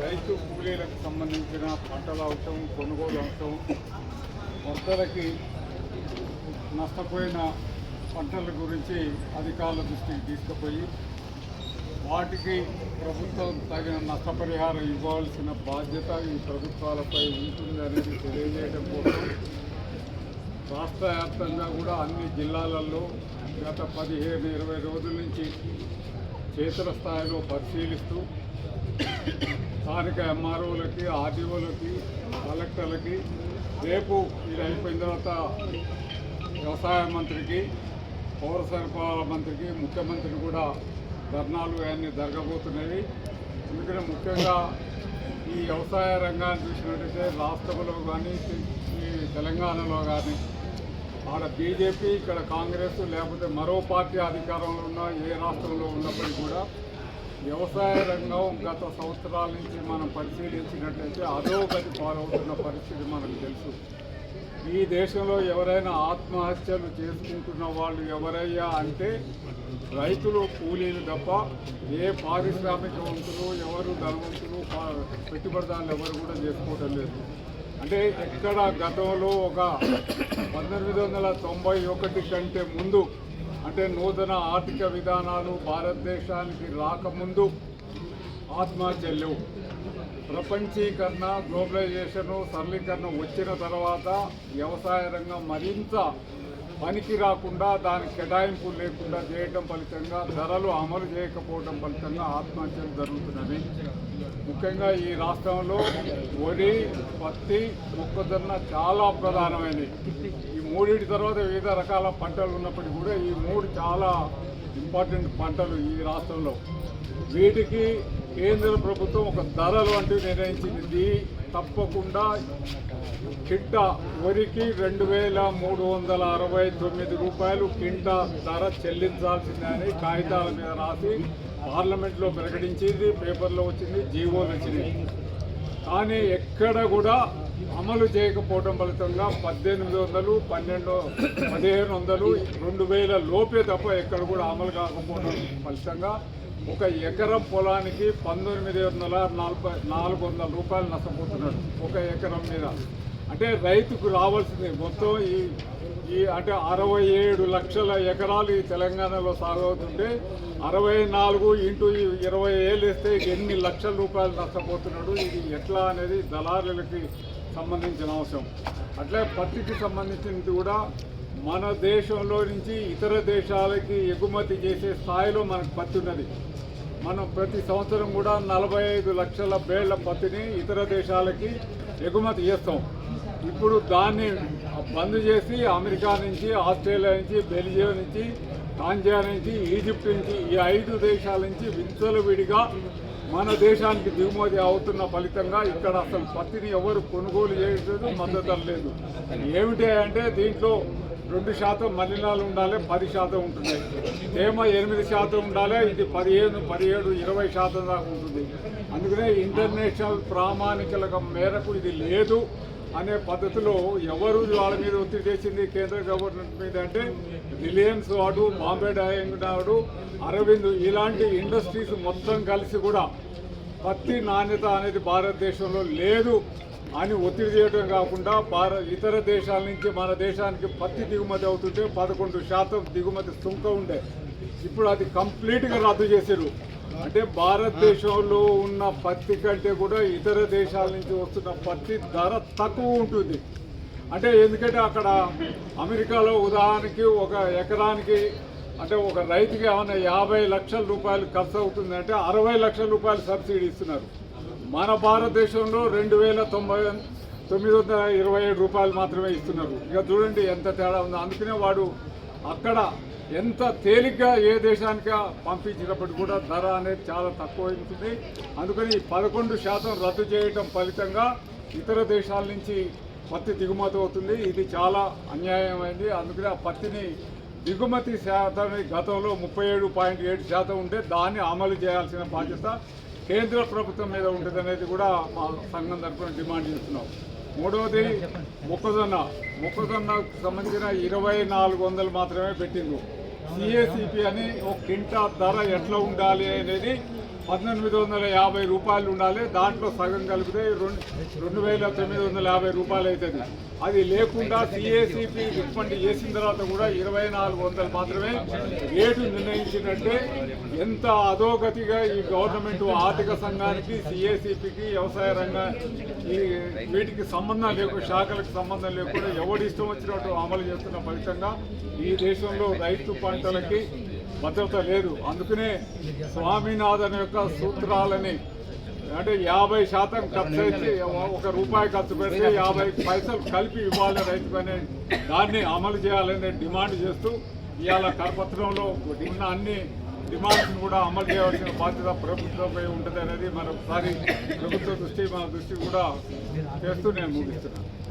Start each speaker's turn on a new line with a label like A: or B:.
A: రైతు కూలీలకు సంబంధించిన పంటల అంశం, కొనుగోలు అంశం, వర్తలకి నష్టపోయిన పంటల గురించి అధికారుల దృష్టికి తీసుకుపోయి వాటికి ప్రభుత్వం తగిన నష్టపరిహారం ఇవ్వాల్సిన బాధ్యత ఈ ప్రభుత్వాలపై ఉంటుంది అనేది తెలియజేయడం కోసం రాష్ట్ర వ్యాప్తంగా కూడా అన్ని జిల్లాలలో గత 15-20 రోజుల నుంచి క్షేత్రస్థాయిలో పరిశీలిస్తూ స్థానిక ఎంఆర్ఓలకి, ఆర్డీఓలకి, కలెక్టర్లకి రేపు ఇది అయిపోయిన తర్వాత వ్యవసాయ మంత్రికి, పౌర సరఫరాల మంత్రికి, ముఖ్యమంత్రికి కూడా ధర్నాలు అన్నీ జరగబోతున్నాయి. ఎందుకంటే ముఖ్యంగా ఈ వ్యవసాయ రంగాన్ని చూసినట్టయితే రాష్ట్రంలో కానీ ఈ తెలంగాణలో కానీ ఆడ బీజేపీ, ఇక్కడ కాంగ్రెస్, లేకపోతే మరో పార్టీ అధికారంలో ఉన్న ఏ రాష్ట్రంలో ఉన్నప్పటికీ కూడా వ్యవసాయ రంగం గత సంవత్సరాల నుంచి మనం పరిశీలించినట్లయితే అధోగతి పాలవుతున్న పరిస్థితి మనకు తెలుసు. ఈ దేశంలో ఎవరైనా ఆత్మహత్యలు చేసుకుంటున్న వాళ్ళు ఎవరయ్యా అంటే రైతులు, కూలీలు తప్ప ఏ పారిశ్రామికవంతులు, ఎవరు ధనవంతులు, పెట్టుబడిదారులు ఎవరు కూడా చేసుకోవడం లేదు. అంటే ఎక్కడ గతంలో ఒక 1991 కంటే ముందు, అంటే నూతన ఆర్థిక విధానాలు భారతదేశానికి రాకముందు ఆత్మహత్యలు లేవు. ప్రపంచీకరణ, గ్లోబలైజేషను, సరళీకరణ వచ్చిన తర్వాత వ్యవసాయ రంగం మరింత పనికి రాకుండా, దానికి కేటాయింపులు లేకుండా చేయడం ఫలితంగా, ధరలు అమలు చేయకపోవడం ఫలితంగా ఆత్మహత్యలు జరుగుతున్నవి. ముఖ్యంగా ఈ రాష్ట్రంలో వరి, పత్తి, మొక్కజొన్న చాలా ప్రధానమైనవి. ఈ మూడింటి తర్వాత వివిధ రకాల పంటలు ఉన్నప్పటికీ కూడా ఈ మూడు చాలా ఇంపార్టెంట్ పంటలు ఈ రాష్ట్రంలో. వీటికి కేంద్ర ప్రభుత్వం ఒక ధరలు వంటివి నిర్ణయించింది. తప్పకుండా కింటా వరికి 2,369 రూపాయలు కింటా ధర చెల్లించాల్సిందని కాగితాల మీద రాసి పార్లమెంట్లో ప్రకటించింది, పేపర్లో వచ్చింది, జీవోలు వచ్చినాయి. కానీ ఎక్కడ కూడా అమలు చేయకపోవడం ఫలితంగా 1,800, 1,500, 2,000 లోపే తప్ప ఎక్కడ కూడా అమలు కాకపోవడం ఫలితంగా ఒక ఎకరం పొలానికి 1,940 రూపాయలు నష్టపోతున్నాడు ఒక ఎకరం మీద. అంటే రైతుకు రావాల్సింది మొత్తం ఈ అంటే 67 లక్షల ఎకరాలు ఈ తెలంగాణలో సాగవుతుంటే 64 ఇంటూ 20 ఏళ్ళు వేస్తే ఎన్ని లక్షల రూపాయలు నష్టపోతున్నాడు. ఇది ఎట్లా అనేది దళారులకి సంబంధించిన అంశం. అట్లే పత్తికి సంబంధించినది కూడా మన దేశంలో నుంచి ఇతర దేశాలకి ఎగుమతి చేసే స్థాయిలో మనకు పత్తి ఉన్నది. మనం ప్రతి సంవత్సరం కూడా 45 లక్షల బేళ్ల పత్తిని ఇతర దేశాలకి ఎగుమతి చేస్తాం. ఇప్పుడు దాన్ని బంద్ చేసి అమెరికా నుంచి, ఆస్ట్రేలియా నుంచి, బెల్జియం నుంచి, టాంజానియా నుంచి, ఈజిప్ట్ నుంచి, ఈ 5 దేశాల నుంచి విచ్చలవిడిగా మన దేశానికి దిగుమతి అవుతున్న ఫలితంగా ఇక్కడ అసలు పత్తిని ఎవరు కొనుగోలు చేయలేదు, మద్దతు లేదు. ఏమిటి అంటే దీంట్లో 2% మలినాలు ఉండాలి, 10% ఉంటున్నాయి. తేమ 8% ఉండాలి, ఇది 15, 17, 20% దాకా ఉంటుంది. అందుకనే ఇంటర్నేషనల్ ప్రామాణికల మేరకు ఇది లేదు అనే పద్ధతిలో ఎవరు వాళ్ళ మీద ఒత్తిడి చేసింది కేంద్ర గవర్నమెంట్ మీద అంటే రిలయన్స్ వాడు, బాంబే డైయింగ్ వాడు, అరవింద్ ఇలాంటి ఇండస్ట్రీస్ మొత్తం కలిసి కూడా పత్తి నాణ్యత అనేది భారతదేశంలో లేదు అని ఒత్తిడి చేయడం కాకుండా ఇతర దేశాల నుంచి మన దేశానికి పత్తి దిగుమతి అవుతుంటే 11% దిగుమతి సుంకం ఉండే. ఇప్పుడు అది కంప్లీట్గా రద్దు చేశారు. అంటే భారతదేశంలో ఉన్న పత్తి కంటే కూడా ఇతర దేశాల నుంచి వస్తున్న పత్తి ధర తక్కువ ఉంటుంది. అంటే ఎందుకంటే అక్కడ అమెరికాలో ఉదాహరణకి ఒక ఎకరానికి అంటే ఒక రైతుకి ఏమన్నా 50 లక్షల రూపాయలు ఖర్చు అవుతుందంటే 60 లక్షల రూపాయలు సబ్సిడీ ఇస్తున్నారు. మన భారతదేశంలో 2,927 రూపాయలు మాత్రమే ఇస్తున్నారు. ఇక చూడండి ఎంత తేడా ఉందో. అందుకనే వాడు అక్కడ ఎంత తేలిగ్గా ఏ దేశానికి పంపించినప్పటికీ కూడా ధర అనేది చాలా తక్కువ ఉంటుంది. అందుకని 11% రద్దు చేయడం ఫలితంగా ఇతర దేశాల నుంచి పత్తి దిగుమతి అవుతుంది. ఇది చాలా అన్యాయమైంది. అందుకని ఆ పత్తిని దిగుమతి శాతం గతంలో 37.7% ఉంటే దాన్ని అమలు చేయాల్సిన బాధ్యత కేంద్ర ప్రభుత్వం మీద ఉంటుంది అనేది కూడా మా సంఘం తరఫున డిమాండ్ చేస్తున్నాం. మూడవది మొక్కజొన్నకు సంబంధించిన 2,400 మాత్రమే పెట్టింది. సిఏసిపి అని ఒక కింటా ధర ఎట్లా ఉండాలి అనేది 1850 రూపాయలు ఉండాలి. దాంట్లో సగం కలిపితే 2950 రూపాయలు అవుతుంది. అది లేకుండా సిఏసిపి రికమెండ్ చేసిన తర్వాత కూడా 2400 మాత్రమే రేటు నిర్ణయించినట్టే. ఎంత అధోగతిగా ఈ గవర్నమెంట్ ఆర్థిక సంఘానికి, సిఏసిపికి, వ్యవసాయ రంగం ఈ వీటికి సంబంధం లేకుండా, శాఖలకు సంబంధం లేకుండా ఎవడి ఇష్టం వచ్చినట్టు అమలు చేస్తున్న ఫలితంగా ఈ దేశంలో రైతు పంటలకి భద్రత లేదు. అందుకనే స్వామినాథన్ యొక్క సూత్రాలని అంటే 50% ఖర్చు అయితే ₹1 ఖర్చు పెడితే 50 పైసలు కలిపి ఇవ్వాలి రైతుకు అనే దాన్ని అమలు చేయాలనే డిమాండ్ చేస్తూ ఇవాళ కరపత్రంలో ఉన్న అన్ని డిమాండ్స్ని కూడా అమలు చేయవలసిన బాధ్యత ప్రభుత్వంపై ఉంటుంది అనేది మరొకసారి ప్రభుత్వ దృష్టి మన దృష్టి కూడా చేస్తూ నేను ముగిస్తున్నాను.